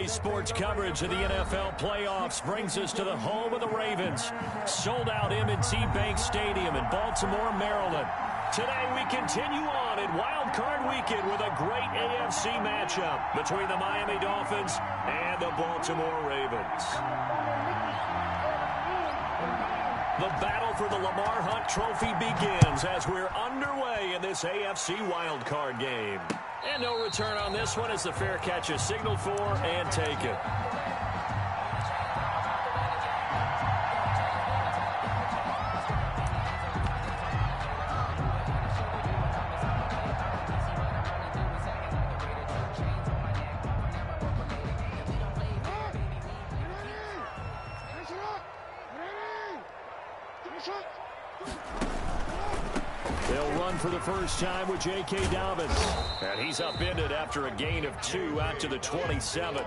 Today's sports coverage of the NFL playoffs brings us to the home of the Ravens. Sold out M&T Bank Stadium in Baltimore, Maryland. Today we continue on in Wild Card Weekend with a great AFC matchup between the Miami Dolphins and the Baltimore Ravens. The battle for the Lamar Hunt Trophy begins as we're underway in this AFC Wild Card game. And no return on this one as the fair catch is signaled for and taken. They'll run for the first time with J.K. Dobbins. And he's upended after a gain of 2 out to the 27.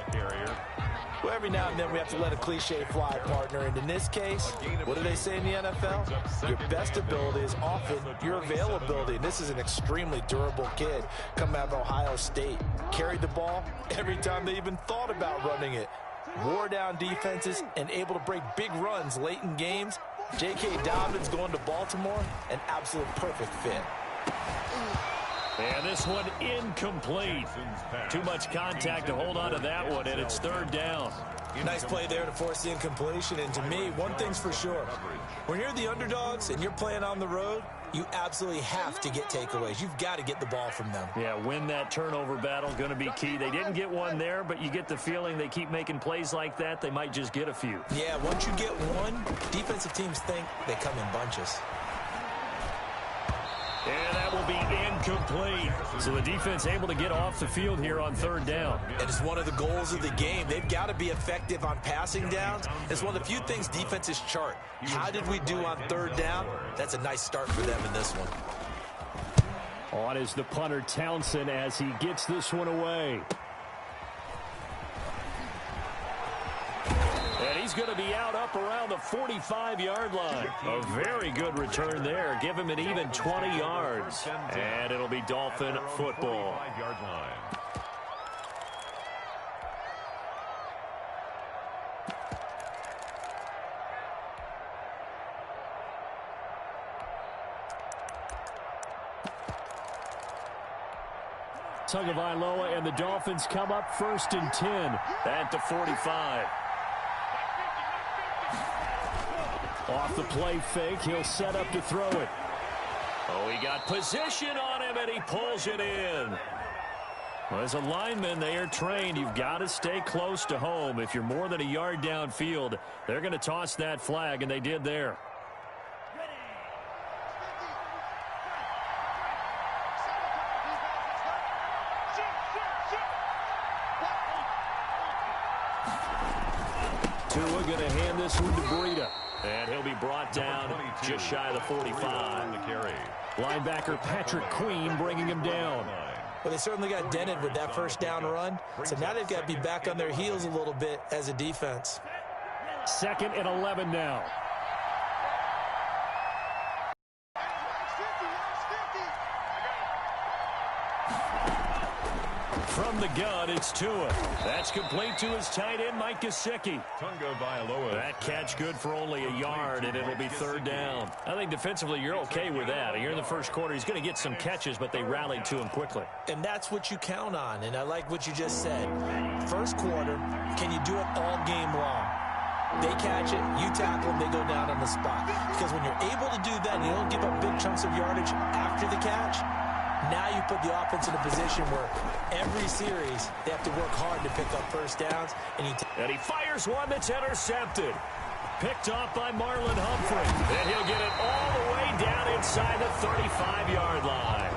Well, every now and then we have to let a cliche fly, partner. And in this case, what do they say in the NFL? Your best ability is often your availability. And this is an extremely durable kid coming out of Ohio State. Carried the ball every time they even thought about running it. Wore down defenses and able to break big runs late in games. J.K. Dobbins going to Baltimore, an absolute perfect fit. And this one incomplete. Too much contact to hold on to that one, and it's third down. Nice play there to force the incompletion. And to me, one thing's for sure. When you're the underdogs and you're playing on the road, you absolutely have to get takeaways. You've got to get the ball from them. Yeah, win that turnover battle, going to be key. They didn't get one there, but you get the feeling they keep making plays like that, they might just get a few. Yeah, once you get one, defensive teams think they come in bunches. And that will be incomplete. So the defense able to get off the field here on third down. And it's one of the goals of the game. They've got to be effective on passing downs. It's one of the few things defenses chart. How did we do on third down? That's a nice start for them in this one. On is the punter Townsend as he gets this one away. And he's going to be out up around the 45-yard line. A very good return there. Give him an even 20 yards. And it'll be Dolphin football. Tagovailoa and the Dolphins come up 1st and 10 at the 45. Off the play fake, he'll set up to throw it. Oh, he got position on him, and he pulls it in. Well, as a lineman, they are trained. You've got to stay close to home. If you're more than a yard downfield, they're going to toss that flag, and they did there. Tua going to hand this one to Breida. And he'll be brought down just shy of the 45. Linebacker Patrick Queen bringing him down. Well, they certainly got dented with that first down run. So now they've got to be back on their heels a little bit as a defense. 2nd and 11 now. From the gun, it's Tua. That's complete to his tight end, Mike Gesicki. That catch good for only a yard, and it'll be third down. I think defensively you're okay with that. Here in the first quarter, he's going to get some catches, but they rallied to him quickly. And that's what you count on, and I like what you just said. First quarter, can you do it all game long? They catch it, you tackle them, they go down on the spot. Because when you're able to do that and you don't give up big chunks of yardage after the catch, now you put the offense in a position where every series they have to work hard to pick up first downs. And he fires one that's intercepted. Picked off by Marlon Humphrey. And he'll get it all the way down inside the 35-yard line.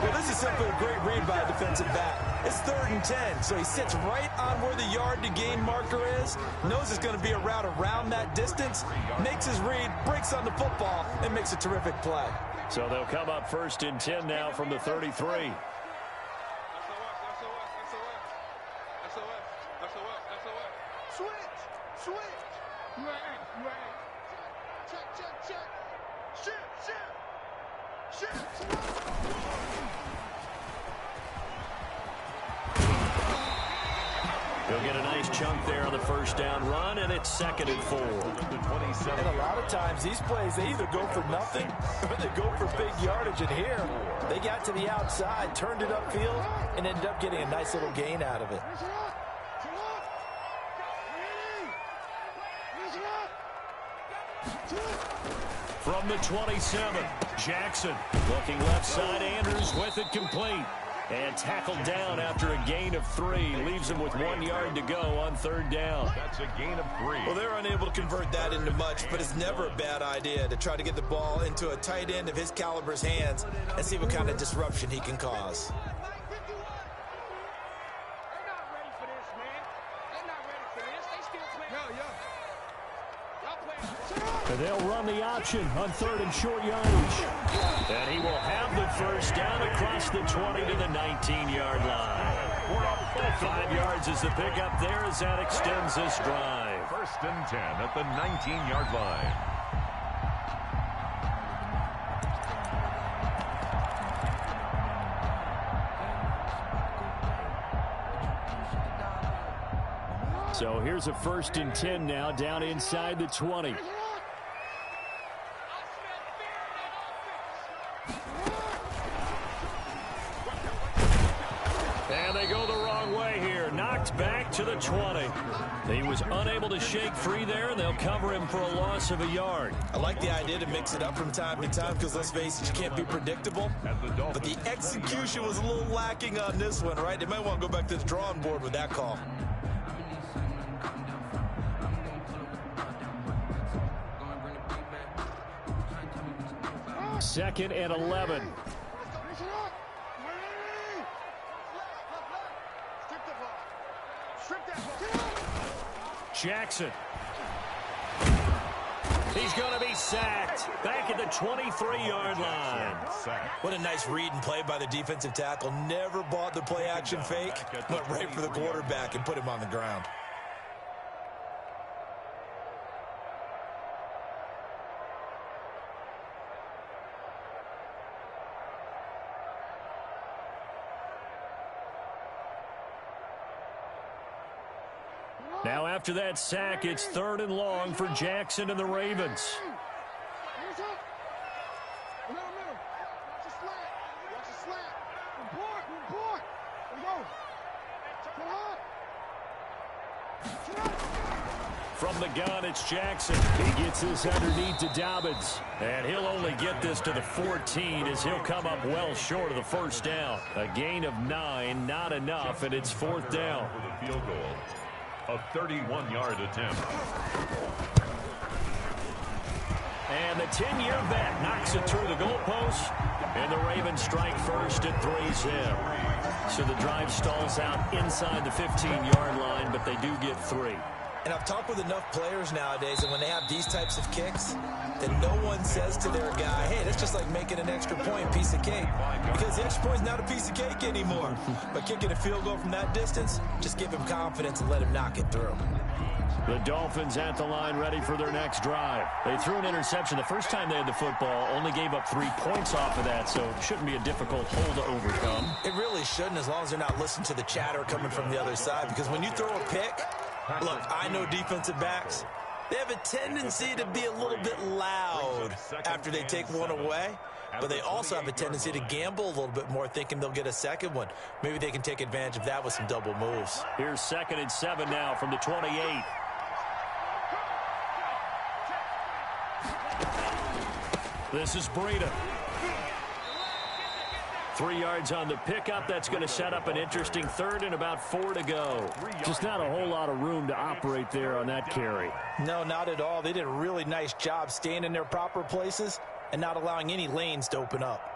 Well, this is simply a great read by a defensive back. It's 3rd and 10, so he sits right on where the yard-to-gain marker is, knows it's going to be a route around that distance, makes his read, breaks on the football, and makes a terrific play. So they'll come up 1st and 10 now from the 33. He'll get a nice chunk there on the first down run, and it's 2nd and 4. And a lot of times, these plays, they either go for nothing or they go for big yardage. And here, they got to the outside, turned it upfield, and ended up getting a nice little gain out of it. From the 27, Jackson looking left side. Andrews with it complete. And tackled down after a gain of 3. Leaves him with 1 yard to go on 3rd down. That's a gain of 3. Well, they're unable to convert that into much, but it's never a bad idea to try to get the ball into a tight end of his caliber's hands and see what kind of disruption he can cause. And they'll run the option on 3rd and short yardage. And he will have the first down across the 20 to the 19-yard line. 5 yards is the pickup there as that extends this drive. 1st and 10 at the 19-yard line. So here's a 1st and 10 now down inside the 20. And they go the wrong way here. Knocked back to the 20. He was unable to shake free there, and they'll cover him for a loss of a yard. I like the idea to mix it up from time to time because, let's face it, you can't be predictable. But the execution was a little lacking on this one, right? They might want to go back to the drawing board with that call. 2nd and 11. Jackson. He's going to be sacked. Back at the 23-yard line. What a nice read and play by the defensive tackle. Never bought the play-action fake. Went right for the quarterback and put him on the ground. Now after that sack, it's 3rd and long for Jackson and the Ravens. From the gun, it's Jackson. He gets this underneath to Dobbins. And he'll only get this to the 14 as he'll come up well short of the first down. A gain of 9, not enough, and it's 4th down. For the field goal. A 31-yard attempt. And the 10-year vet knocks it through the goalpost. And the Ravens strike first at 3-0. So the drive stalls out inside the 15-yard line, but they do get 3. And I've talked with enough players nowadays that when they have these types of kicks, that no one says to their guy, hey, that's just like making an extra point, piece of cake. Because the extra point's not a piece of cake anymore. But kicking a field goal from that distance, just give him confidence and let him knock it through. The Dolphins at the line ready for their next drive. They threw an interception the first time they had the football, only gave up 3 points off of that, so it shouldn't be a difficult hole to overcome. It really shouldn't, as long as they're not listening to the chatter coming from the other side. Because when you throw a pick, look, I know defensive backs, they have a tendency to be a little bit loud after they take one away. But they also have a tendency to gamble a little bit more, thinking they'll get a second one. Maybe they can take advantage of that with some double moves. Here's 2nd and 7 now from the 28. This is Breida. 3 yards on the pickup. That's going to set up an interesting 3rd and about 4 to go. Just not a whole lot of room to operate there on that carry. No, not at all. They did a really nice job staying in their proper places and not allowing any lanes to open up.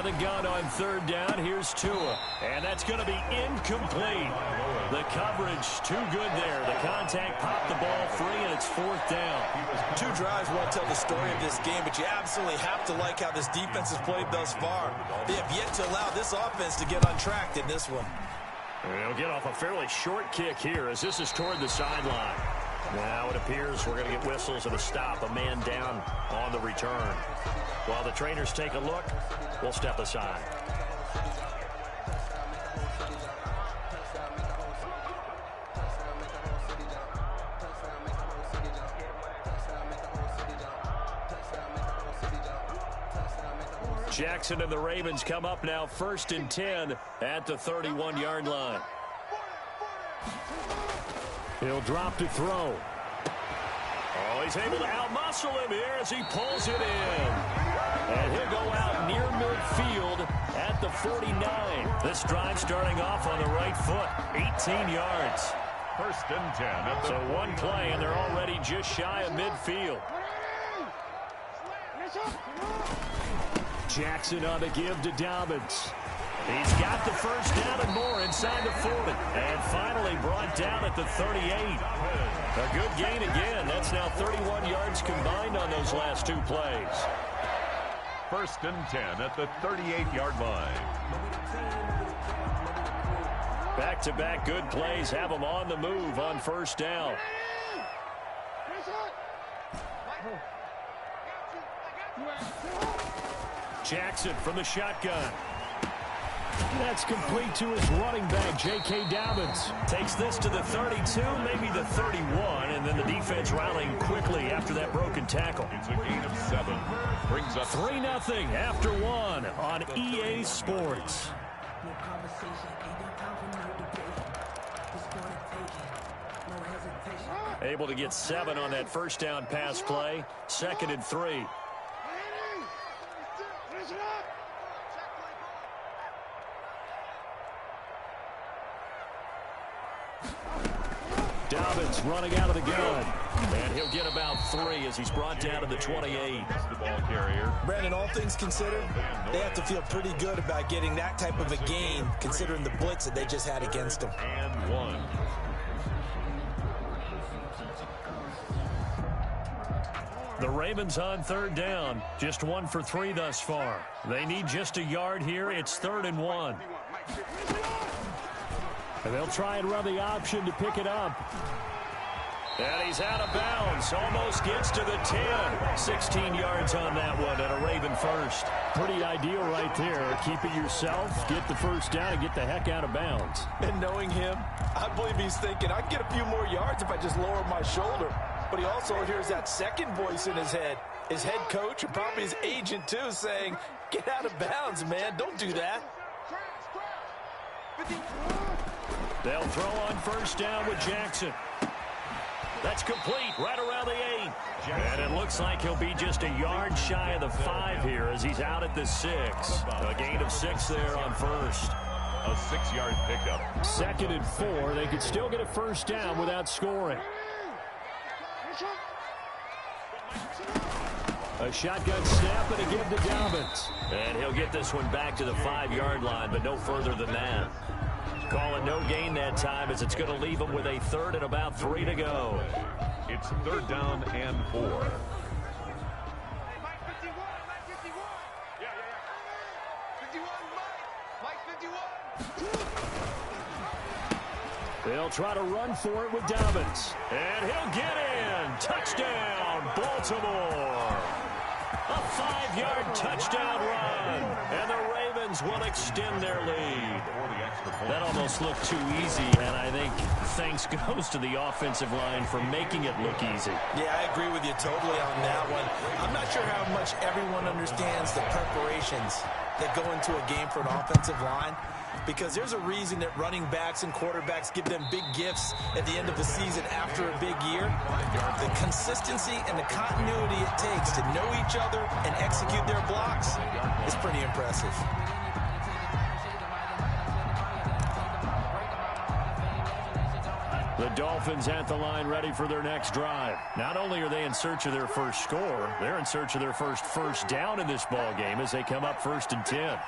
The gun on 3rd down. Here's Tua. And that's going to be incomplete. The coverage too good there. The contact popped the ball free, and it's 4th down. 2 drives won't tell the story of this game, but you absolutely have to like how this defense has played thus far. They have yet to allow this offense to get untracked in this one. He'll get off a fairly short kick here as this is toward the sideline. Now it appears we're going to get whistles and a stop, a man down on the return. While the trainers take a look, we'll step aside. Jackson and the Ravens come up now 1st and 10 at the 31-yard line. He'll drop to throw. Oh, he's able to outmuscle him here as he pulls it in. And he'll go out near midfield at the 49. This drive starting off on the right foot, 18 yards. 1st and 10 at the So one play, and they're already just shy of midfield. Jackson on the give to Dobbins. He's got the first down and more inside the 40. And finally brought down at the 38. A good gain again. That's now 31 yards combined on those last two plays. 1st and 10 at the 38-yard line. Back-to-back good plays have them on the move on 1st down. Jackson from the shotgun. That's complete to his running back, J.K. Dobbins. Takes this to the 32, maybe the 31, and then the defense rallying quickly after that broken tackle. It's a gain of 7. Brings up 3-0 after 1 on EA Sports. Able to get 7 on that first down pass play. 2nd and 3. Dobbins running out of the gun. And he'll get about 3 as he's brought down to the 28. the ball carrier. Brandon, all things considered, they have to feel pretty good about getting that type of a gain considering the blitz that they just had against them. And 1. The Ravens on 3rd down. Just 1 for 3 thus far. They need just a yard here. It's 3rd and 1. And they'll try and run the option to pick it up. And he's out of bounds. Almost gets to the 10. 16 yards on that one and a Raven first. Pretty ideal right there. Keep it yourself, get the first down, and get the heck out of bounds. And knowing him, I believe he's thinking, I can get a few more yards if I just lower my shoulder. But he also hears that second voice in his head. His head coach and probably his agent, too, saying, get out of bounds, man. Don't do that. They'll throw on first down with Jackson. That's complete right around the 8. And it looks like he'll be just a yard shy of the 5 here as he's out at the 6. A gain of 6 there on first. A 6-yard pickup. 2nd and 4. They could still get a first down without scoring. A shotgun snap and a give to Dobbins. And he'll get this one back to the 5-yard line, but no further than that. Call it no gain that time as it's going to leave him with a 3rd and about 3 to go. It's 3rd down and 4. They'll try to run for it with Dobbins. And he'll get in. Touchdown, Baltimore. A 5-yard touchdown run. And the Ravens will extend their lead. That almost looked too easy, and I think thanks goes to the offensive line for making it look easy. Yeah, I agree with you totally on that one. I'm not sure how much everyone understands the preparations that go into a game for an offensive line, because there's a reason that running backs and quarterbacks give them big gifts at the end of the season after a big year. The consistency and the continuity it takes to know each other and execute their blocks is pretty impressive. The Dolphins at the line ready for their next drive. Not only are they in search of their first score, they're in search of their first down in this ball game as they come up 1st and 10.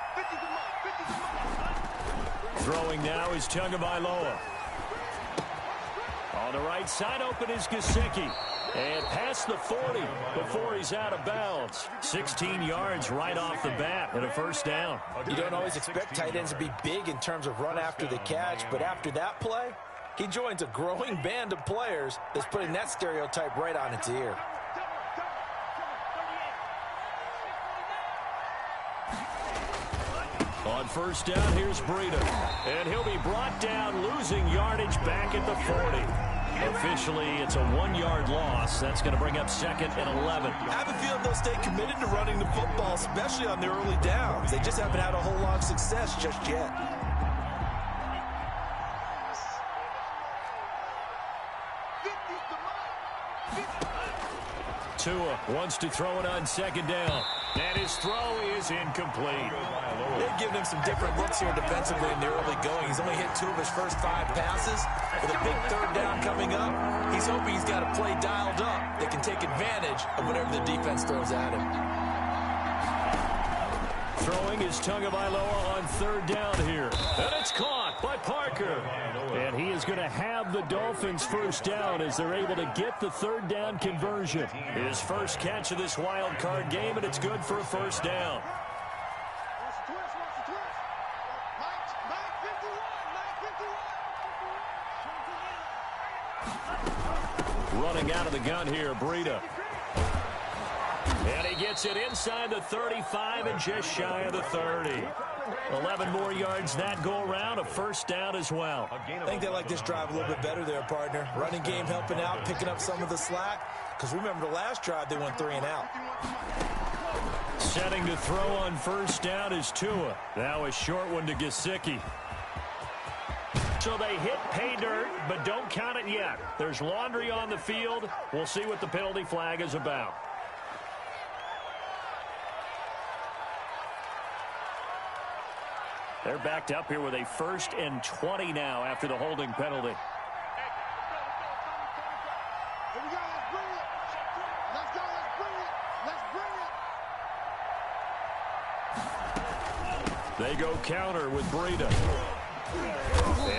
Throwing now is Tagovailoa. On the right side open is Gesicki. And past the 40 before he's out of bounds. 16 yards right off the bat and a first down. You don't always expect tight ends to be big in terms of run after the catch, but after that play, he joins a growing band of players that's putting that stereotype right on its ear. On first down, here's Breida. And he'll be brought down, losing yardage back at the 40. Officially, it's a 1-yard loss. That's going to bring up second and 11. I have a feeling they'll stay committed to running the football, especially on the early downs. They just haven't had a whole lot of success just yet. Tua wants to throw it on second down. And his throw is incomplete. They've given him some different looks here defensively in the early going. He's only hit 2 of his first 5 passes. With a big third down coming up, he's hoping he's got a play dialed up that can take advantage of whatever the defense throws at him. Throwing is Tagovailoa on third down here. And it's caught by Parker. And he is going to have the Dolphins first down as they're able to get the third down conversion. His first catch of this wild card game, and it's good for a first down. Running out of the gun here, Breida. And he gets it inside the 35 and just shy of the 30. 11 more yards that go around, a first down as well. I think they like this drive a little bit better there, partner. Running game helping out, picking up some of the slack. Because remember the last drive, they went 3 and out. Setting to throw on first down is Tua. Now a short one to Gesicki. So they hit pay dirt, but don't count it yet. There's laundry on the field. We'll see what the penalty flag is about. They're backed up here with a 1st and 20 now after the holding penalty. They go counter with Breida.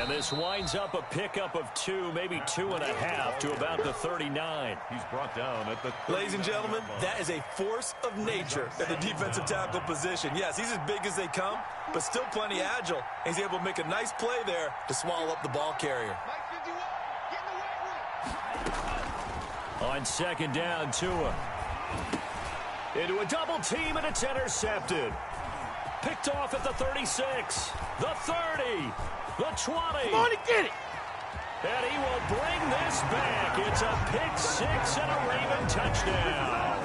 And this winds up a pickup of 2, maybe 2.5 to about the 39. He's brought down at the... Ladies and gentlemen, that is a force of nature at the defensive tackle position. Yes, he's as big as they come, but still plenty agile. He's able to make a nice play there to swallow up the ball carrier. On second down, Tua. Into a double team, and it's intercepted. Picked off at the 36, the 30, the 20. Come on and get it. And he will bring this back. It's a pick 6 and a Raven touchdown.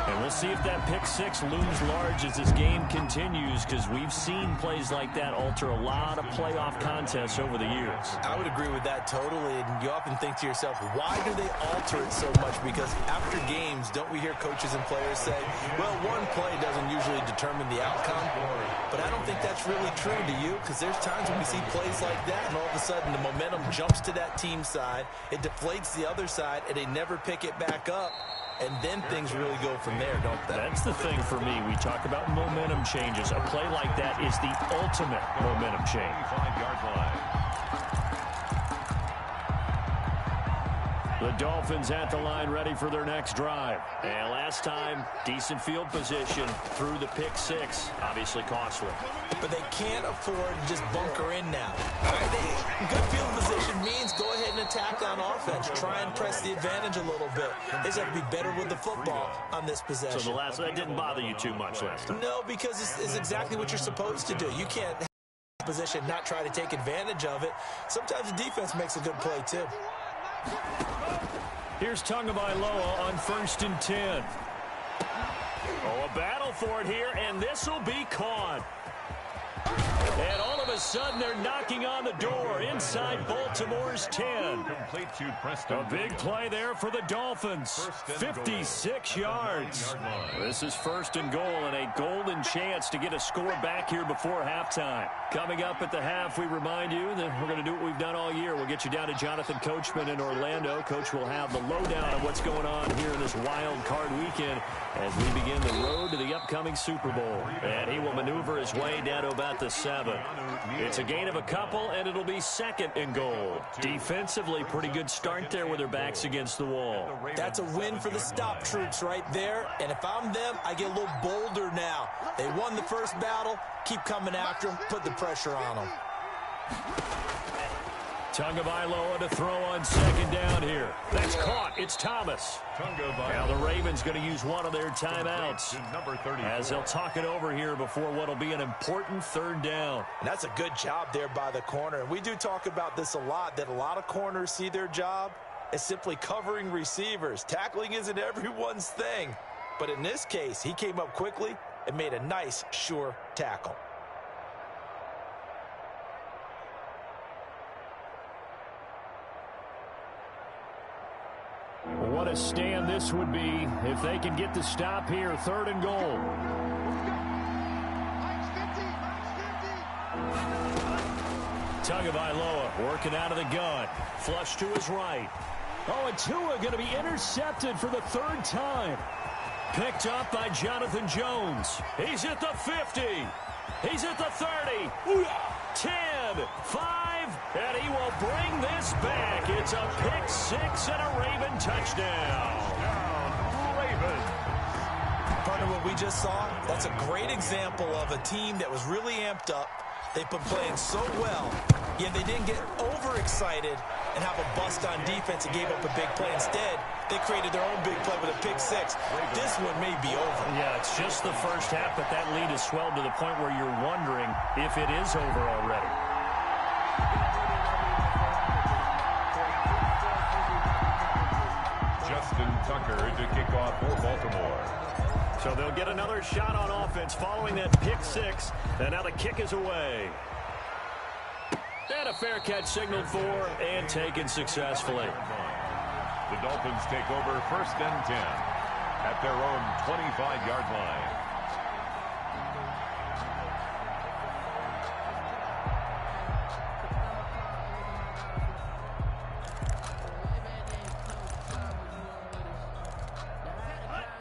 And we'll see if that pick 6 looms large as this game continues, because we've seen plays like that alter a lot of playoff contests over the years. I would agree with that totally, and you often think to yourself, why do they alter it so much? Because after games, don't we hear coaches and players say, well, one play doesn't usually determine the outcome? But I don't think that's really true, do you? Because there's times when we see plays like that, and all of a sudden the momentum jumps to that team side, it deflates the other side, and they never pick it back up. And then things really go from there, don't they? That's the thing for me. We talk about momentum changes. A play like that is the ultimate momentum change. 5-yard line. The Dolphins at the line ready for their next drive. And last time, decent field position through the pick 6. Obviously costly. But they can't afford to just bunker in now. All right, good field position means go ahead and attack on offense. Try and press the advantage a little bit. They just have to be better with the football on this possession. So that didn't bother you too much last time? No, because it's exactly what you're supposed to do. You can't have a position, not try to take advantage of it. Sometimes the defense makes a good play, too. Here's Tagovailoa on 1st and 10. Oh, a battle for it here, and this will be caught. And all of a sudden, they're knocking on the door inside Baltimore's 10. Complete to Preston. A big play there for the Dolphins. 56 yards. This is 1st and goal, and a golden chance to get a score back here before halftime. Coming up at the half, we remind you that we're going to do what we've done all year. We'll get you down to Jonathan Coachman in Orlando. Coach will have the lowdown on what's going on here in this wild card weekend as we begin the road to the upcoming Super Bowl. And he will maneuver his way down to about the 7. It's a gain of a couple, and it'll be 2nd and goal. Defensively, pretty good start there with their backs against the wall. That's a win for the stop troops right there. And if I'm them, I get a little bolder now. They won the first battle. Keep coming after them. Put the pressure on them. Tagovailoa to throw on 2nd down here. That's caught. It's Thomas. Now the Ravens going to use one of their timeouts as they'll talk it over here before what will be an important 3rd down. And that's a good job there by the corner. And we do talk about this a lot, that a lot of corners see their job as simply covering receivers. Tackling isn't everyone's thing. But in this case, he came up quickly and made a nice, sure tackle. What a stand this would be if they can get the stop here. 3rd and goal. Tagovailoa working out of the gun. Flush to his right. Oh, and Tua going to be intercepted for the 3rd time. Picked up by Jonathan Jones. He's at the 50. He's at the 30. 10, 5, and he will bring this back. It's a pick 6 and a Raven touchdown. Ravens. Partner, what we just saw, that's a great example of a team that was really amped up. They've been playing so well, yet they didn't get overexcited and have a bust on defense and gave up a big play. Instead, they created their own big play with a pick 6. This one may be over. Yeah, it's just the first half, but that lead has swelled to the point where you're wondering if it is over already. Justin Tucker to kick off for Baltimore. So they'll get another shot on offense following that pick 6, and now the kick is away. And a fair catch signaled for and taken successfully. The Dolphins take over 1st and 10 at their own 25-yard line.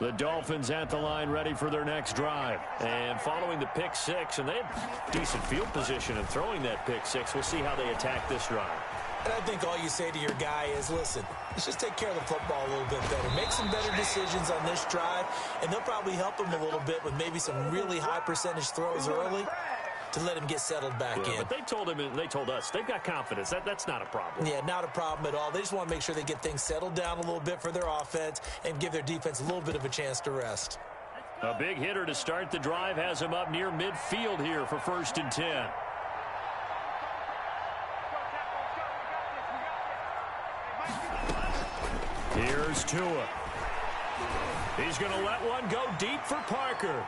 The Dolphins at the line ready for their next drive. And following the pick 6, and they had decent field position in throwing that pick 6. We'll see how they attack this drive. And I think all you say to your guy is, listen, let's just take care of the football a little bit better. Make some better decisions on this drive, and they'll probably help him a little bit with maybe some really high percentage throws early to let him get settled back in. But they told him, and they told us, they've got confidence. That's not a problem. Yeah, not a problem at all. They just want to make sure they get things settled down a little bit for their offense and give their defense a little bit of a chance to rest. A big hitter to start the drive has him up near midfield here for 1st and 10. Here's Tua. He's going to let one go deep for Parker.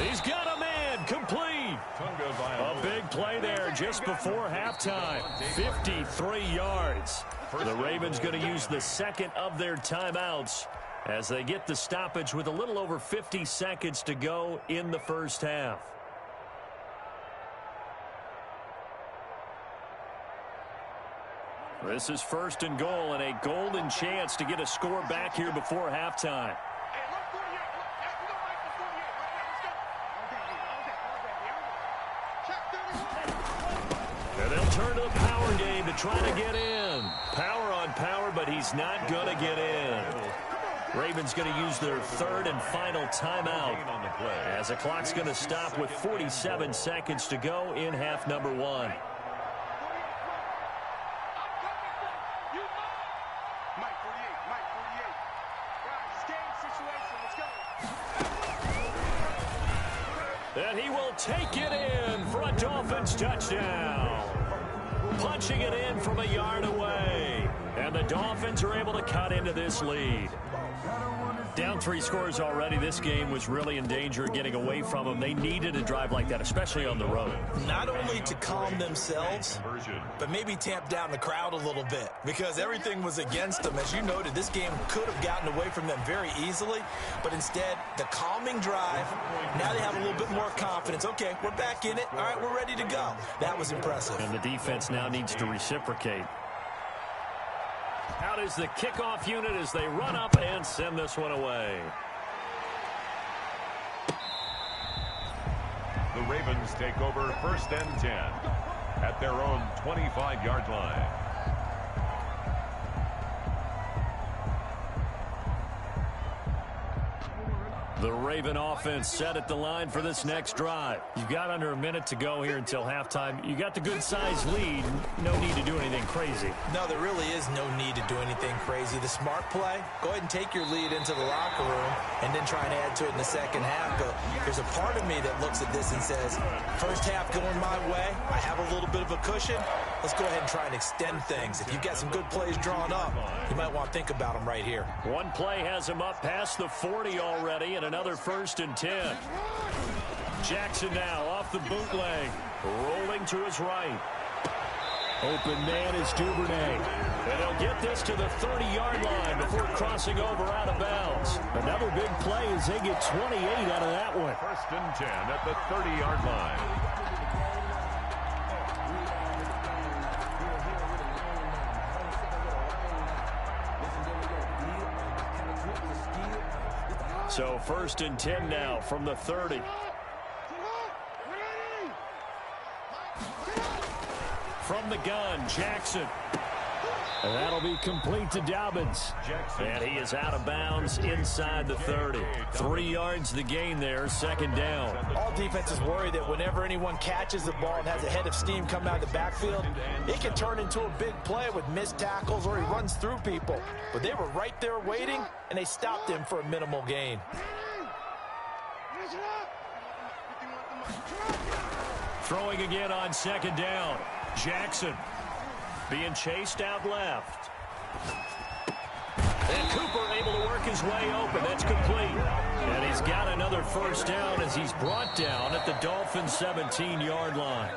He's got a man complete. A big play there just before halftime. 53 yards. The Ravens going to use the 2nd of their timeouts as they get the stoppage with a little over 50 seconds to go in the first half. This is 1st and goal and a golden chance to get a score back here before halftime. And they'll turn to the power game to try to get in. Power on power, but he's not going to get in. Ravens going to use their 3rd and final timeout as the clock's going to stop with 47 seconds to go in half number 1. And he will take it in for a Dolphins touchdown. Punching it in from a yard away. And the Dolphins are able to cut into this lead. Down 3 scores already. This game was really in danger of getting away from them. They needed a drive like that, especially on the road. Not only to calm themselves, but maybe tamp down the crowd a little bit because everything was against them. As you noted, this game could have gotten away from them very easily, but instead, the calming drive, now they have a little bit more confidence. Okay, we're back in it. All right, we're ready to go. That was impressive. And the defense now needs to reciprocate. Out is the kickoff unit as they run up and send this one away. The Ravens take over 1st and 10 at their own 25-yard line. The Raven offense set at the line for this next drive. You've got under a minute to go here until halftime. You got the good-sized lead. No need to do anything crazy. No, there really is no need to do anything crazy. The smart play, go ahead and take your lead into the locker room and then try and add to it in the second half. But there's a part of me that looks at this and says, first half going my way, I have a little bit of a cushion. Let's go ahead and try and extend things. If you've got some good plays drawn up, you might want to think about them right here. One play has him up past the 40 already, and another 1st and 10. Jackson now off the bootleg, rolling to his right. Open man is Duvernay. And he'll get this to the 30-yard line before crossing over out of bounds. Another big play as they get 28 out of that one. 1st and 10 at the 30-yard line. So 1st and 10 now from the 30. From the gun, Jackson. And that'll be complete to Dobbins. And he is out of bounds inside the 30. 3 yards the gain there, 2nd down. All defenses worry that whenever anyone catches the ball and has a head of steam come out of the backfield, it can turn into a big play with missed tackles or he runs through people. But they were right there waiting, and they stopped him for a minimal gain. Throwing again on 2nd down. Jackson being chased out left. And Cooper able to work his way open. That's complete. And he's got another 1st down as he's brought down at the Dolphins' 17-yard line.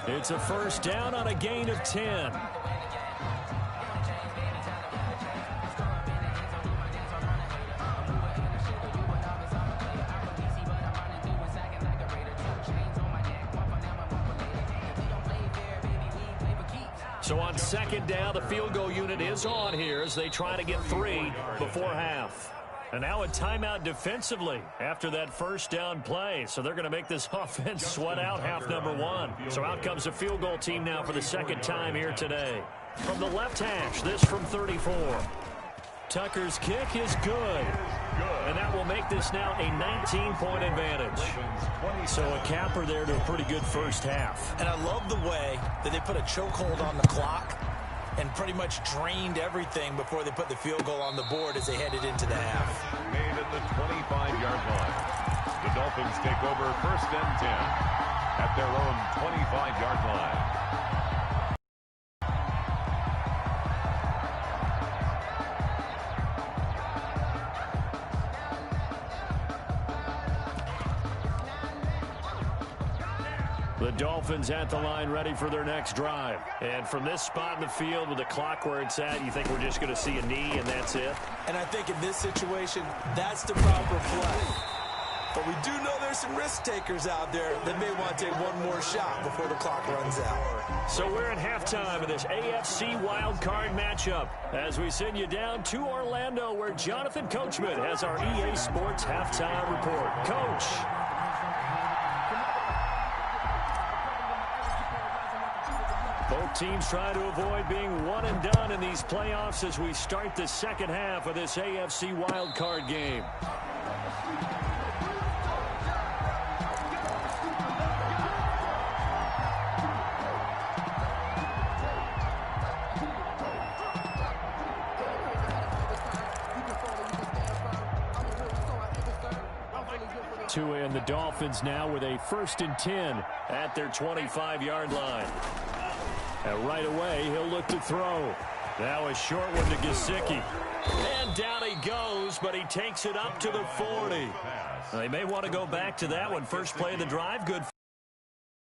It's a 1st down on a gain of 10. So on 2nd down, the field goal unit is on here as they try to get 3 before half. And now a timeout defensively after that 1st down play. So they're going to make this offense sweat out half number 1. So out comes the field goal team now for the 2nd time here today. From the left hash, this from 34. Tucker's kick is good. And that will make this now a 19-point advantage. So a capper there to a pretty good 1st half. And I love the way that they put a chokehold on the clock and pretty much drained everything before they put the field goal on the board as they headed into the half. Made at the 25-yard line. The Dolphins take over 1st and 10 at their own 25-yard line. The Dolphins at the line ready for their next drive. And from this spot in the field with the clock where it's at, you think we're just going to see a knee and that's it? And I think in this situation, that's the proper play. But we do know there's some risk takers out there that may want to take one more shot before the clock runs out. So we're at halftime of this AFC wildcard matchup as we send you down to Orlando where Jonathan Coachman has our EA Sports halftime report. Coach. Both teams trying to avoid being one and done in these playoffs as we start the 2nd half of this AFC wildcard game. Tua and the Dolphins now with a 1st and 10 at their 25-yard line. And right away, he'll look to throw. Now a short one to Gesicki. And down he goes, but he takes it up to the 40. They may want to go back to that one. First play of the drive, good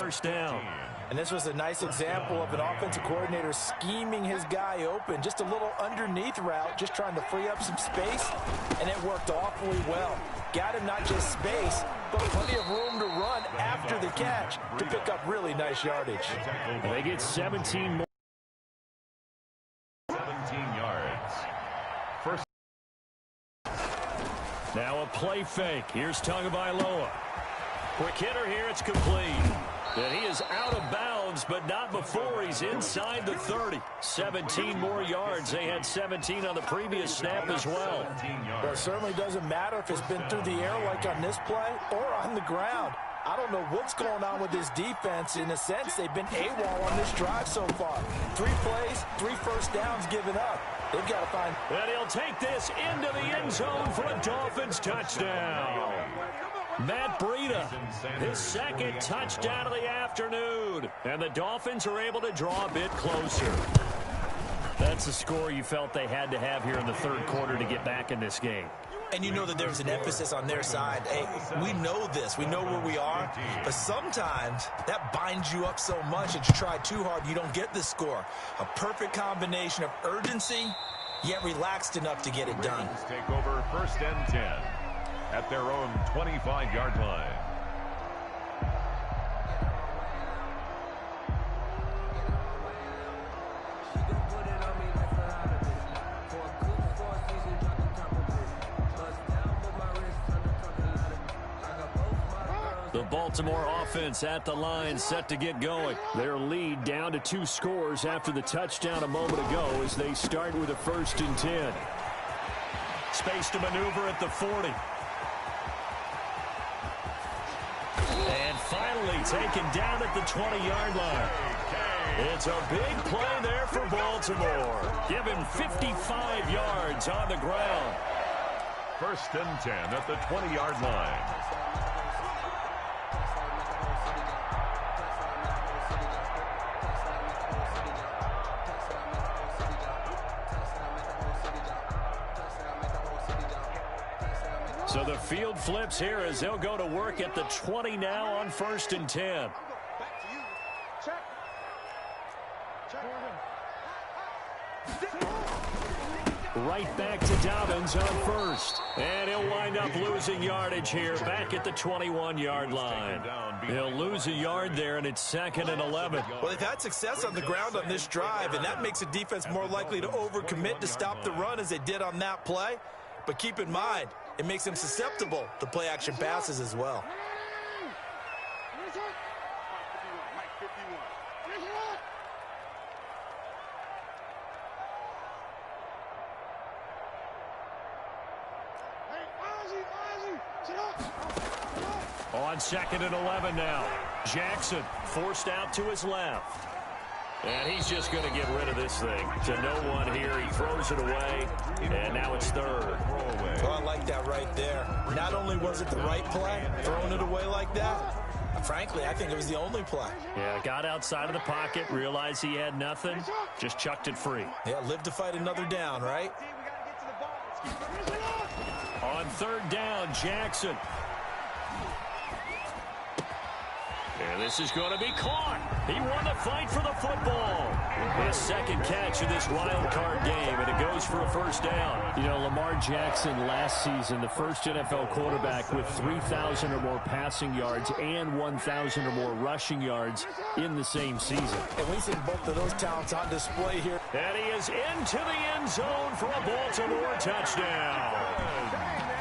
1st down. And this was a nice example of an offensive coordinator scheming his guy open. Just a little underneath route, just trying to free up some space, and it worked awfully well. Got him not just space, but plenty of room to run after the catch to pick up really nice yardage. And they get 17 more. 17 yards. First. Now a play fake. Here's Tagovailoa. Quick hitter here, it's complete. And he is out of bounds, but not before he's inside the 30. 17 more yards. They had 17 on the previous snap as well. Well, it certainly doesn't matter if it's been through the air like on this play or on the ground. I don't know what's going on with this defense. In a sense, they've been AWOL on this drive so far. 3 plays, 3 first downs given up. They've got to find... And he'll take this into the end zone for a Dolphins touchdown. Matt Breida, his second touchdown of the afternoon. And the Dolphins are able to draw a bit closer. That's the score you felt they had to have here in the third quarter to get back in this game. And you know that there's an emphasis on their side. Hey, we know this. We know where we are. But sometimes that binds you up so much that you try too hard, you don't get the score. A perfect combination of urgency, yet relaxed enough to get it done. Take over 1st and 10 at their own 25-yard line. The Baltimore offense at the line, set to get going. Their lead down to 2 scores after the touchdown a moment ago as they start with a 1st and 10. Space to maneuver at the 40. And finally taken down at the 20-yard line. It's a big play there for Baltimore. Give him 55 yards on the ground. 1st and 10 at the 20-yard line. So the field flips here as they'll go to work at the 20 now on 1st and 10. Right back to Dobbins on 1st. And he'll wind up losing yardage here back at the 21-yard line. He'll lose a yard there, and it's 2nd and 11. Well, they've had success on the ground on this drive, and that makes the defense more likely to overcommit to stop the run as they did on that play. But keep in mind, it makes them susceptible to play-action passes as well. On 2nd and 11 now. Jackson forced out to his left. And he's just going to get rid of this thing. To no one here. He throws it away. And now it's 3rd. Well, I like that right there. Not only was it the right play, throwing it away like that, frankly, I think it was the only play. Yeah, got outside of the pocket, realized he had nothing, just chucked it free. Yeah, live to fight another down, right? On 3rd down, Jackson. And this is going to be caught. He won the fight for the football. His 2nd catch of this wild card game, and it goes for a 1st down. You know, Lamar Jackson last season, the first NFL quarterback with 3,000 or more passing yards and 1,000 or more rushing yards in the same season. And we see both of those talents on display here. And he is into the end zone for a Baltimore touchdown.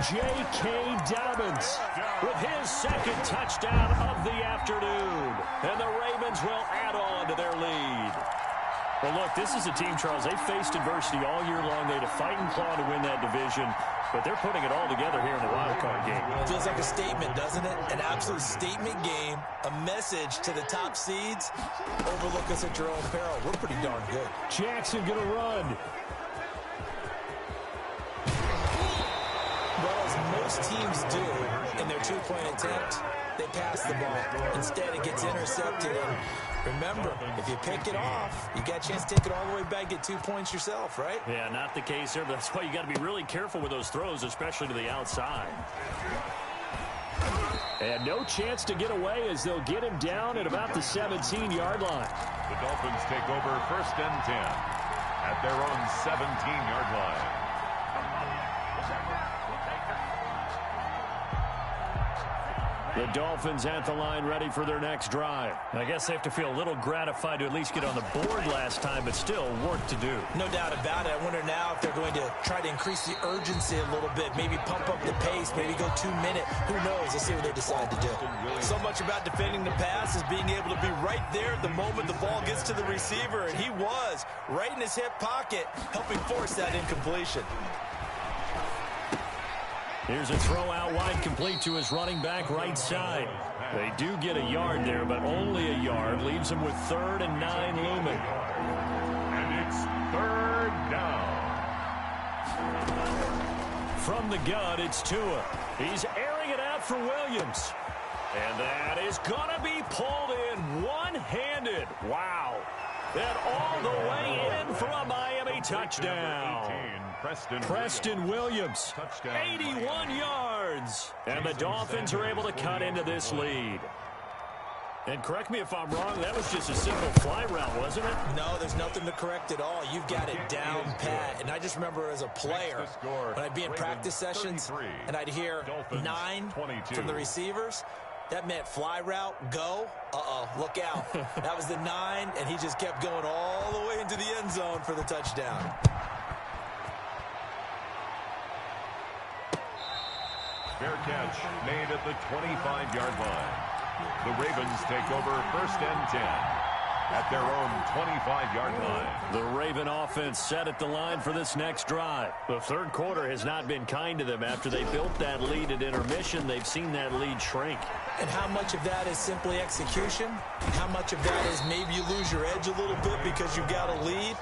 J.K. Dobbins with his 2nd touchdown of the afternoon. And the Ravens will add on to their lead. Well, look, this is a team, Charles, they faced adversity all year long. They had to fight and claw to win that division, but they're putting it all together here in the wild card game. Feels like a statement, doesn't it? An absolute statement game, a message to the top seeds. Overlook us at your own peril. We're pretty darn good. Jackson gonna run. Well, as most teams do in their 2-point attempt, they pass the ball. Instead, it gets intercepted. And remember, if you pick it off, you got a chance to take it all the way back, get 2 points yourself, right? Yeah, not the case here, but that's why you got to be really careful with those throws, especially to the outside. And no chance to get away as they'll get him down at about the 17-yard line. The Dolphins take over 1st and 10 at their own 17-yard line. The Dolphins at the line ready for their next drive. I guess they have to feel a little gratified to at least get on the board last time, but still work to do. No doubt about it. I wonder now if they're going to try to increase the urgency a little bit, maybe pump up the pace, maybe go 2 minute. Who knows? Let's see what they decide to do. So much about defending the pass is being able to be right there at the moment the ball gets to the receiver, and he was right in his hip pocket, helping force that incompletion. Here's a throw out wide, complete to his running back right side. They do get a yard there, but only a yard. Leaves them with 3rd and 9 looming. And it's 3rd down. From the gun, it's Tua. He's airing it out for Williams. And that is going to be pulled in one-handed. Wow. And all the way in for a Miami touchdown. Preston Williams, 81 yards. And the Dolphins are able to cut into this lead. And correct me if I'm wrong, that was just a simple fly route, wasn't it? No, there's nothing to correct at all. You've got it down pat. And I just remember as a player, when I'd be in practice sessions and I'd hear 9 from the receivers, that meant fly route, go, look out. That was the 9, and he just kept going all the way into the end zone for the touchdown. Fair catch made at the 25-yard line. The Ravens take over 1st and 10 at their own 25-yard line. The Raven offense set at the line for this next drive. The third quarter has not been kind to them. After they built that lead at intermission, they've seen that lead shrink. And how much of that is simply execution? How much of that is maybe you lose your edge a little bit because you've got a lead?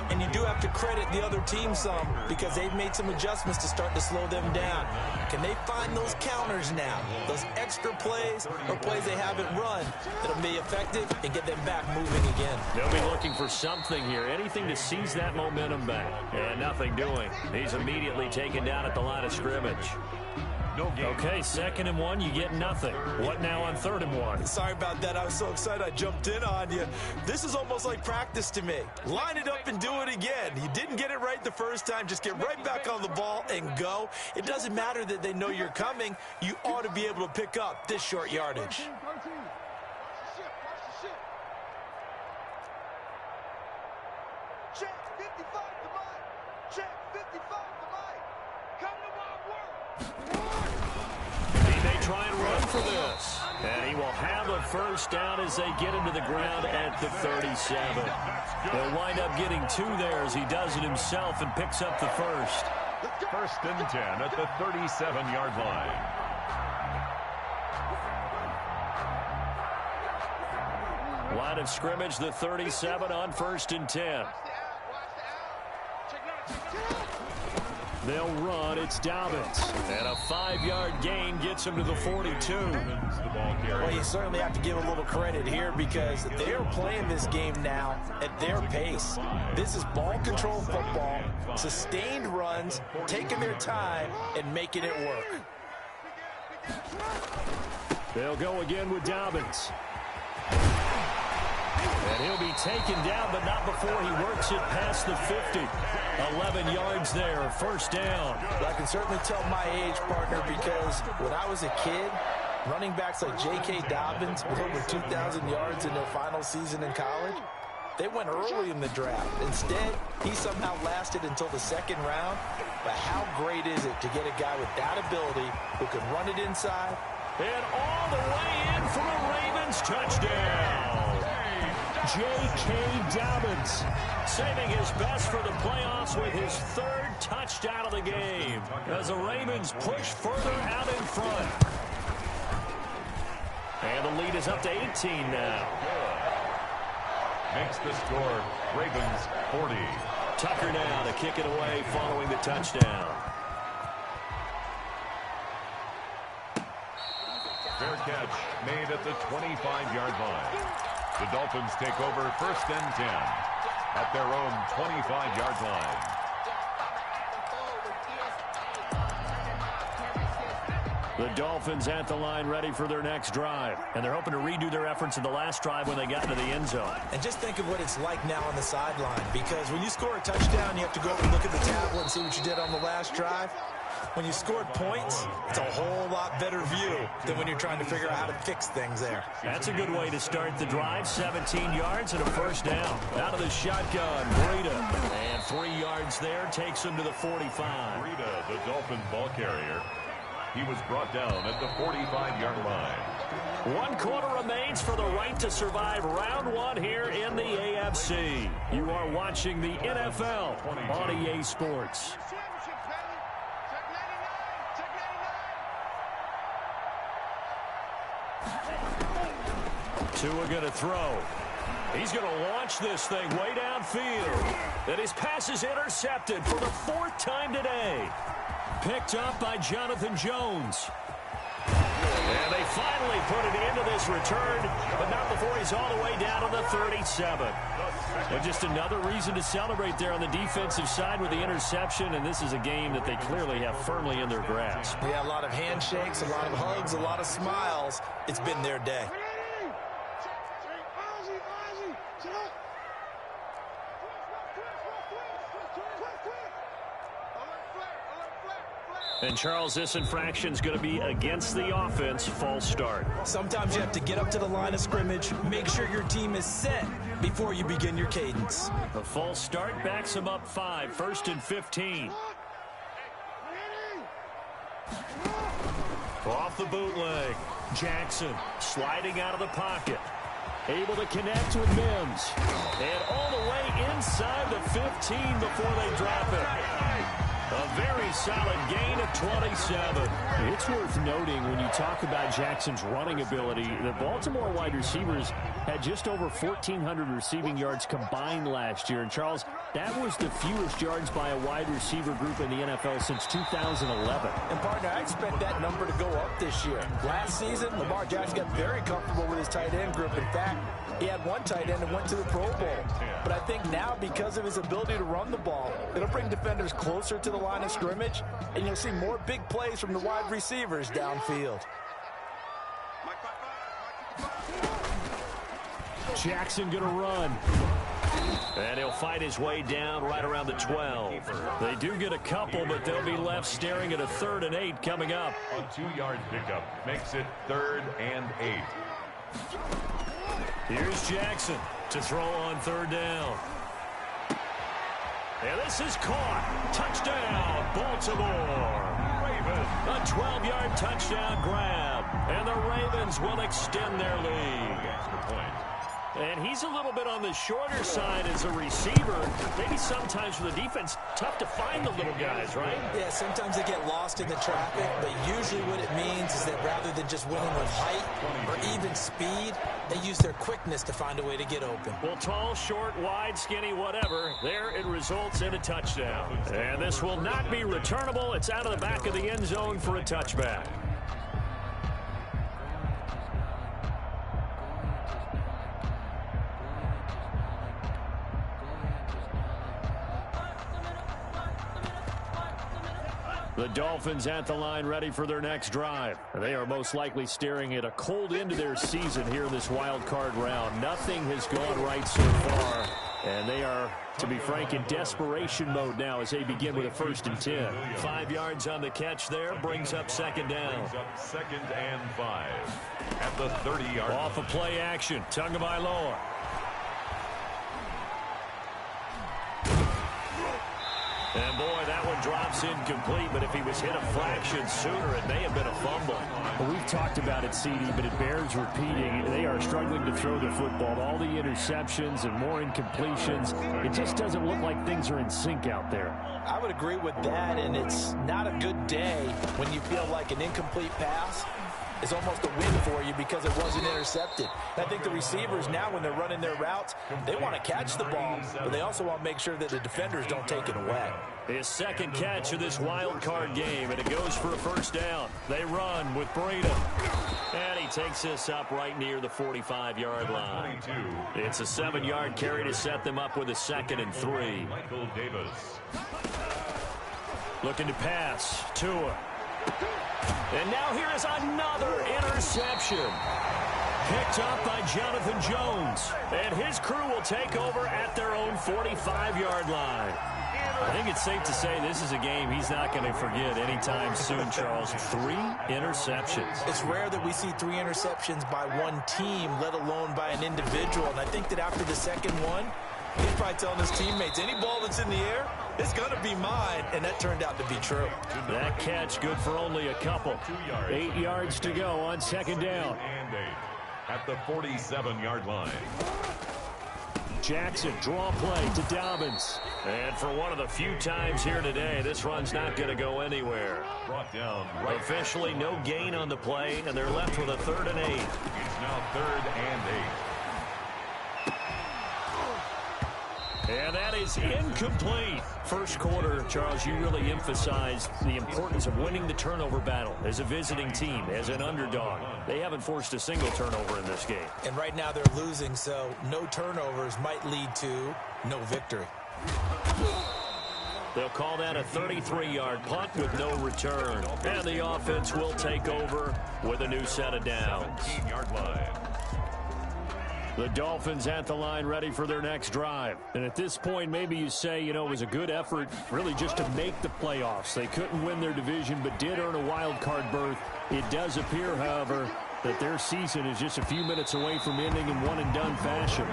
And you do have to credit the other team some because they've made some adjustments to start to slow them down. Can they find those counters now, those extra plays or plays they haven't run that'll be effective and get them back moving again? They'll be looking for something here, anything to seize that momentum back. And nothing doing. He's immediately taken down at the line of scrimmage. Okay, 2nd and 1, you get nothing. What now on 3rd and 1? Sorry about that. I was so excited I jumped in on you. This is almost like practice to me. Line it up and do it again. You didn't get it right the first time. Just get right back on the ball and go. It doesn't matter that they know you're coming. You ought to be able to pick up this short yardage. Check 55 to Mike. Check 55 to Mike. Come to my work. He may try and run for this. And he will have a 1st down as they get into the ground at the 37. He'll wind up getting 2 there as he does it himself and picks up the 1st. 1st and 10 at the 37-yard line. Line of scrimmage, the 37 on 1st and 10. They'll run. It's Dobbins. And a 5-yard gain gets him to the 42. Well, you certainly have to give a little credit here because they are playing this game now at their pace. This is ball control football, sustained runs, taking their time, and making it work. They'll go again with Dobbins. And he'll be taken down, but not before he works it past the 50. 11 yards there, 1st down. Well, I can certainly tell my age, partner, because when I was a kid, running backs like J.K. Dobbins with over 2,000 yards in their final season in college, they went early in the draft. Instead, he somehow lasted until the 2nd round. But how great is it to get a guy with that ability who can run it inside? And all the way in for a Ravens touchdown. J.K. Dobbins saving his best for the playoffs with his 3rd touchdown of the game as the Ravens push further out in front. And the lead is up to 18 now. Makes the score Ravens 40. Tucker now to kick it away following the touchdown. Fair catch made at the 25-yard line. The Dolphins take over 1st and 10 at their own 25-yard line. The Dolphins at the line ready for their next drive. And they're hoping to redo their efforts in the last drive when they got into the end zone. And just think of what it's like now on the sideline, because when you score a touchdown, you have to go up and look at the tablet and see what you did on the last drive. When you scored points, it's a whole lot better view than when you're trying to figure out how to fix things there. That's a good way to start the drive. 17 yards and a first down. Out of the shotgun, Breida. And 3 yards there takes him to the 45. Breida, the Dolphins ball carrier. He was brought down at the 45-yard line. 1 quarter remains for the right to survive round 1 here in the AFC. You are watching the NFL on EA Sports. Tua going to throw. He's going to launch this thing way downfield. And his pass is intercepted for the 4th time today. Picked up by Jonathan Jones. And they finally put it into this return, but not before he's all the way down on the 37. And just another reason to celebrate there on the defensive side with the interception, and this is a game that they clearly have firmly in their grasp. Yeah, a lot of handshakes, a lot of hugs, a lot of smiles. It's been their day. And, Charles, this infraction's going to be against the offense. False start. Sometimes you have to get up to the line of scrimmage, make sure your team is set before you begin your cadence. The false start backs him up 5, 1st and 15. Off the bootleg. Jackson sliding out of the pocket. Able to connect with Mims. And all the way inside the 15 before they drop it. A very solid gain of 27. It's worth noting when you talk about Jackson's running ability, the Baltimore wide receivers had just over 1,400 receiving yards combined last year. And, Charles, that was the fewest yards by a wide receiver group in the NFL since 2011. And, partner, I expect that number to go up this year. Last season, Lamar Jackson got very comfortable with his tight end group. In fact, he had one tight end that went to the Pro Bowl. But I think now, because of his ability to run the ball, it'll bring defenders closer to the line of scrimmage, and you'll see more big plays from the wide receivers downfield. Jackson going to run. And he'll fight his way down right around the 12. They do get a couple, but they'll be left staring at a 3rd and 8 coming up. A 2-yard pickup makes it 3rd and 8. Here's Jackson to throw on 3rd down. And this is caught. Touchdown, Baltimore. Ravens. A 12-yard touchdown grab. And the Ravens will extend their lead. Extra point. And he's a little bit on the shorter side as a receiver. Maybe sometimes for the defense, tough to find the little guys, right? Yeah, sometimes they get lost in the traffic, but usually what it means is that rather than just winning with height or even speed, they use their quickness to find a way to get open. Well, tall, short, wide, skinny, whatever, there it results in a touchdown. And this will not be returnable. It's out of the back of the end zone for a touchback. The Dolphins at the line ready for their next drive. They are most likely staring at a cold end to their season here in this wild card round. Nothing has gone right so far. And they are, to be frank, in desperation mode now as they begin with a 1st and 10. 5 yards on the catch there, brings up 2nd down. Brings up 2nd and 5 at the 30-yard line. Off of play action, Tagovailoa. And, boy, that one drops incomplete, but if he was hit a fraction sooner, it may have been a fumble. Well, we've talked about it, CD, but it bears repeating. They are struggling to throw the football. All the interceptions and more incompletions, it just doesn't look like things are in sync out there. I would agree with that, and it's not a good day when you feel like an incomplete pass is almost a win for you because it wasn't intercepted. And I think the receivers now, when they're running their routes, they want to catch the ball, but they also want to make sure that the defenders don't take it away. His 2nd catch of this wild card game, and it goes for a 1st down. They run with Breida. And he takes this up right near the 45-yard line. It's a 7-yard carry to set them up with a 2nd and 3. Michael Davis. Looking to pass. Tua. And now here is another interception. Picked up by Jonathan Jones. And his crew will take over at their own 45-yard line. I think it's safe to say this is a game he's not going to forget anytime soon, Charles. 3 interceptions. It's rare that we see 3 interceptions by one team, let alone by an individual. And I think that after the second one, he's probably telling his teammates, any ball that's in the air, it's going to be mine. And that turned out to be true. That catch good for only a couple. 8 yards to go on second down. And 8 at the 47-yard line. Jackson, draw play to Dobbins. And for one of the few times here today, this run's not going to go anywhere. Brought down right. Officially no gain on the play, and they're left with a 3rd and 8. It's now 3rd and 8. And that is incomplete. First quarter, Charles, you really emphasized the importance of winning the turnover battle as a visiting team, as an underdog. They haven't forced a single turnover in this game. And right now they're losing, so no turnovers might lead to no victory. They'll call that a 33-yard punt with no return. And the offense will take over with a new set of downs. 17-yard line. The Dolphins at the line ready for their next drive. And at this point, maybe you say, it was a good effort really just to make the playoffs. They couldn't win their division but did earn a wild card berth. It does appear, however, that their season is just a few minutes away from ending in one-and-done fashion.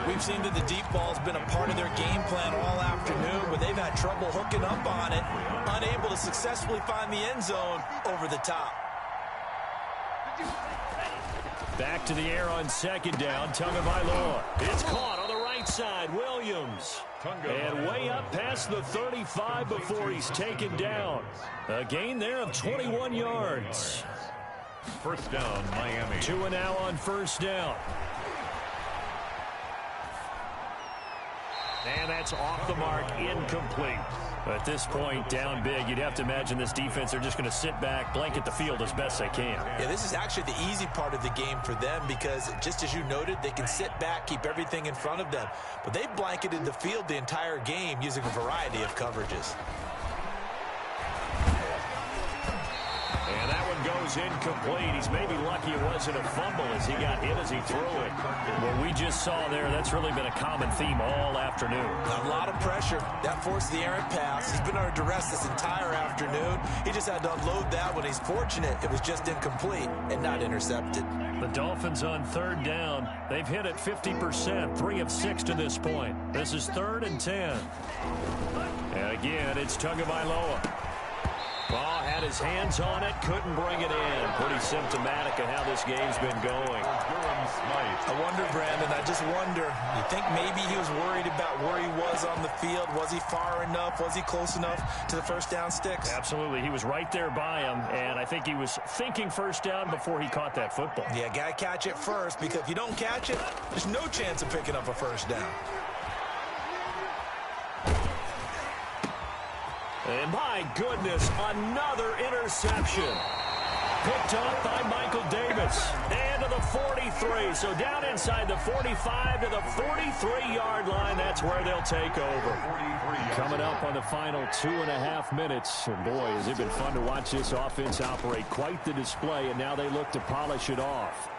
We've seen that the deep ball's been a part of their game plan all afternoon, but they've had trouble hooking up on it, unable to successfully find the end zone over the top. Back to the air on second down. Tagovailoa. It's caught on the right side. Williams. And way up past the 35 before he's taken down. A gain there of 21 yards. First down, Miami. 2 and now on first down. And that's off the mark, incomplete. At this point, down big, you'd have to imagine this defense, they're just going to sit back, blanket the field as best they can. Yeah, this is actually the easy part of the game for them because, just as you noted, they can sit back, keep everything in front of them. But they've blanketed the field the entire game using a variety of coverages. And that one goes incomplete. He's maybe lucky it wasn't a fumble as he got hit as he threw it. What we just saw there, that's really been a common theme all afternoon. A lot of pressure. That forced the errant pass. He's been under duress this entire afternoon. He just had to unload that when he's fortunate. It was just incomplete and not intercepted. The Dolphins on third down. They've hit it 50%, 3 of 6 to this point. This is 3rd and 10. And again, it's Tagovailoa. Ball had his hands on it, couldn't bring it in. Pretty symptomatic of how this game's been going. I wonder, Brandon, I just wonder, you think maybe he was worried about where he was on the field? Was he far enough? Was he close enough to the first down sticks? Absolutely. He was right there by him, and I think he was thinking first down before he caught that football. Yeah, got to catch it first, because if you don't catch it, there's no chance of picking up a first down. And my goodness, another interception. Picked up by Michael Davis. And to the 43. So down inside the 45 to the 43-yard line. That's where they'll take over. Coming up on the final 2.5 minutes. And boy, has it been fun to watch this offense operate. Quite the display, and now they look to polish it off.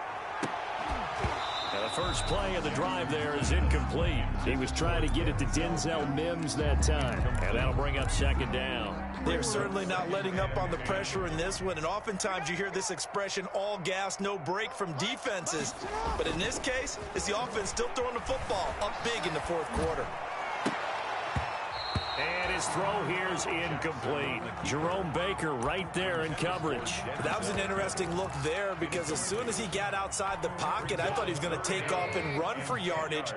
The first play of the drive there is incomplete. He was trying to get it to Denzel Mims that time. And that'll bring up second down. They're certainly not letting up on the pressure in this one. And oftentimes you hear this expression, all gas, no break from defenses. But in this case, it's the offense still throwing the football up big in the fourth quarter. And his throw here is incomplete. Jerome Baker right there in coverage. That was an interesting look there because as soon as he got outside the pocket, I thought he was going to take off and run for yardage.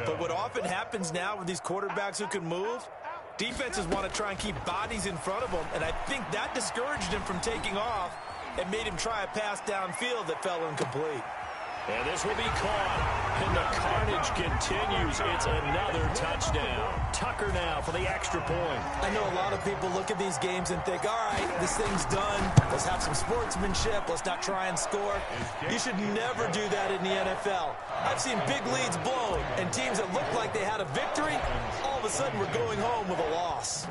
But what often happens now with these quarterbacks who can move, defenses want to try and keep bodies in front of them, and I think that discouraged him from taking off and made him try a pass downfield that fell incomplete. And this will be caught, and the carnage continues. It's another touchdown. Tucker now for the extra point. I know a lot of people look at these games and think, all right, this thing's done. Let's have some sportsmanship. Let's not try and score. You should never do that in the NFL. I've seen big leads blown, and teams that looked like they had a victory, all of a sudden were going home with a loss.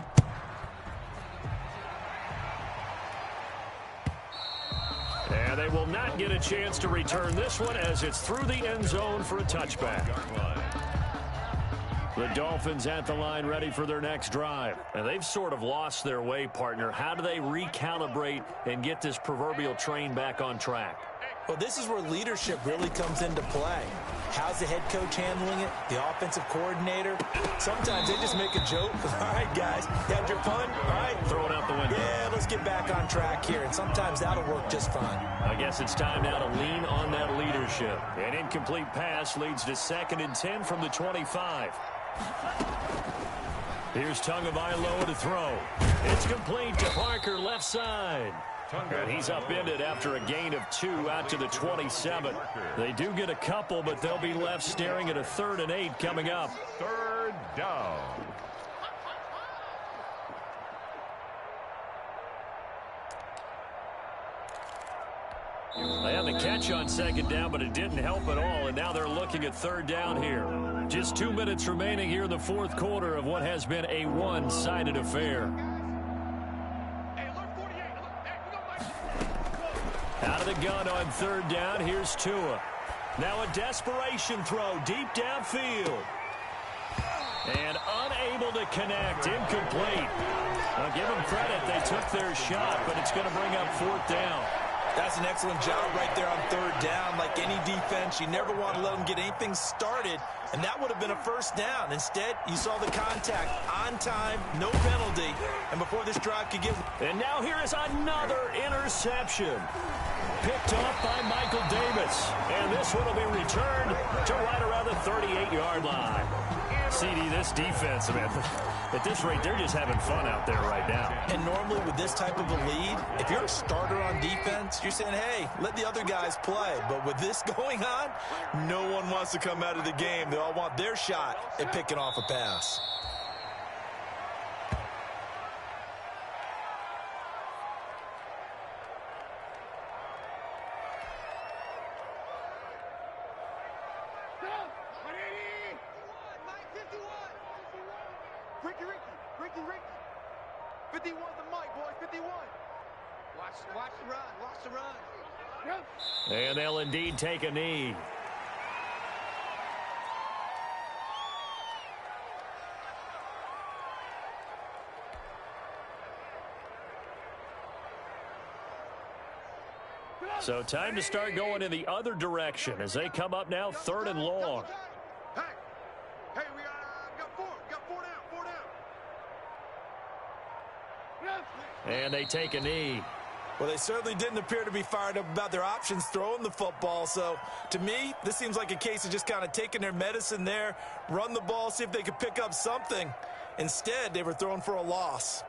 And they will not get a chance to return this one as it's through the end zone for a touchback. The Dolphins at the line ready for their next drive. And they've sort of lost their way, partner. How do they recalibrate and get this proverbial train back on track? Well, this is where leadership really comes into play. How's the head coach handling it? The offensive coordinator? Sometimes they just make a joke. All right, guys, you had your fun? All right. Throw it out the window. Yeah, let's get back on track here. And sometimes that'll work just fine. I guess it's time now to lean on that leadership. An incomplete pass leads to 2nd and 10 from the 25. Here's Tagovailoa to throw. It's complete to Parker, left side. And he's upended after a gain of 2 out to the 27. They do get a couple, but they'll be left staring at a 3rd and 8 coming up. 3rd down. They had the catch on 2nd down, but it didn't help at all, and now they're looking at 3rd down here. Just 2 minutes remaining here in the 4th quarter of what has been a one-sided affair. Out of the gun on 3rd down, here's Tua. Now a desperation throw deep downfield. And unable to connect, incomplete. I'll give them credit, they took their shot, but it's going to bring up 4th down. That's an excellent job right there on 3rd down. Like any defense, you never want to let them get anything started, and that would have been a 1st down. Instead, you saw the contact on time, no penalty, and before this drive could get... And now here is another interception. Picked off by Michael Davis, and this one will be returned to right around the 38-yard line. CD, this defense, man, at this rate, they're just having fun out there right now. And normally with this type of a lead, if you're a starter on defense, you're saying, hey, let the other guys play. But with this going on, no one wants to come out of the game. They all want their shot at picking off a pass. Ricky. 51 the mic, boys, 51. Watch the run. And they'll indeed take a knee. So time to start going in the other direction as they come up now 3rd and long. Hey, we got 4 down. And they take a knee. Well, they certainly didn't appear to be fired up about their options throwing the football. So, to me, this seems like a case of just kind of taking their medicine there, run the ball, see if they could pick up something. Instead, they were throwing for a loss.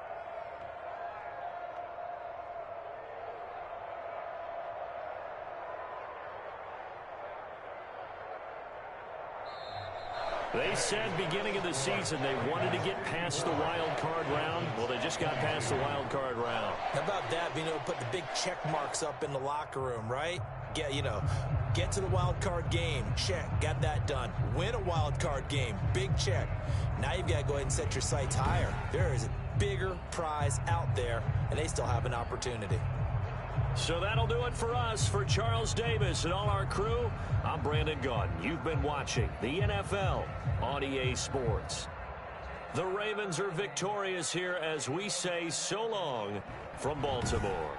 They said beginning of the season they wanted to get past the wild card round. Well, they just got past the wild card round. How about that, being able to put the big check marks up in the locker room, right? Get to the wild card game, check, got that done. Win a wild card game, big check. Now you've got to go ahead and set your sights higher. There is a bigger prize out there, and they still have an opportunity. So that'll do it for us. For Charles Davis and all our crew, I'm Brandon Gaudin. You've been watching the NFL on EA Sports. The Ravens are victorious here as we say so long from Baltimore.